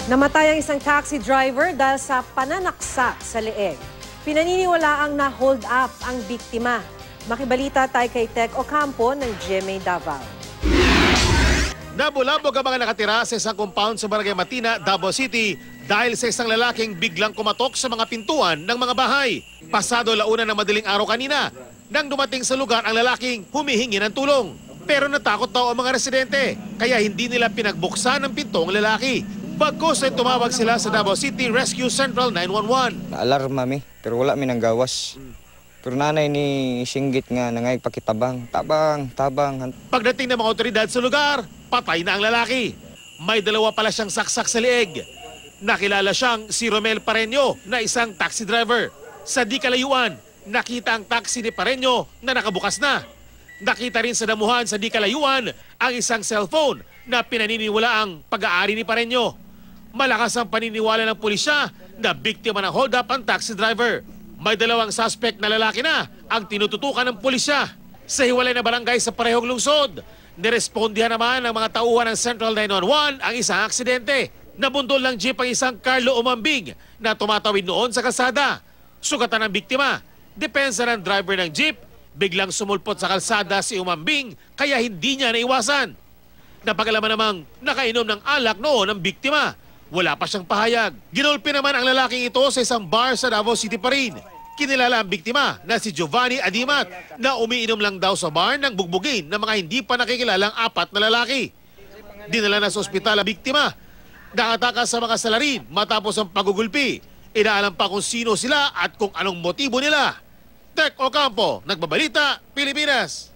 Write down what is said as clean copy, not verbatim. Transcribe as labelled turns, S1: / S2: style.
S1: Namatay ang isang taxi driver dahil sa pananaksak sa leeg. Pinaniniwalaang na-hold up ang biktima. Makibalita tayo kay Tech Ocampo ng GMA Davao.
S2: Nabulabog ang mga nakatira sa isang compound sa Barangay Matina, Davao City dahil sa isang lalaking biglang kumatok sa mga pintuan ng mga bahay. Pasado 1:00 ng madaling araw kanina nang dumating sa lugar ang lalaking humihingi ng tulong. Pero natakot daw ang mga residente kaya hindi nila pinagbuksan ang pinto ang lalaki. Bagkus ay tumawag sila sa Davao City Rescue Central 911.
S3: Naalarm mami, pero wala mi nang gawas. Pero nanay ni Singgit nga nangay pakitabang, tabang.
S2: Pagdating ng mga otoridad sa lugar, patay na ang lalaki. May dalawa pala siyang saksak sa leeg. Nakilala siyang si Romel Pareño na isang taxi driver. Sa di kalayuan, nakita ang taxi ni Pareño na nakabukas na. Nakita rin sa damuhan sa di kalayuan ang isang cellphone na pinaniniwalaang pag-aari ni Pareño. Malakas ang paniniwala ng pulisya na biktima ng hold-up ang taxi driver. May dalawang suspect na lalaki na ang tinututukan ng pulisya. Sa hiwalay na barangay sa parehong lungsod, nirespondihan naman ng mga tauhan ng Central 911 ang isang aksidente. Nabundol ng jeep ang isang Carlo Umambing na tumatawid noon sa kalsada. Sugatan ng biktima. Depensa ng driver ng jeep, biglang sumulpot sa kalsada si Umambing kaya hindi niya naiwasan. Napagalaman namang nakainom ng alak noon ang biktima. Wala pa siyang pahayag. Ginulpi naman ang lalaking ito sa isang bar sa Davao City pa rin. Kinilala ang biktima na si Giovanni Adimat na umiinom lang daw sa bar nang bugbugin ng mga hindi pa nakikilalang 4 na lalaki. Dinala na sa ospital ang biktima. Nakatakas sa mga salarin matapos ang pagugulpi. Inaalam pa kung sino sila at kung anong motibo nila. Tech Ocampo, Nagbabalita, Pilipinas.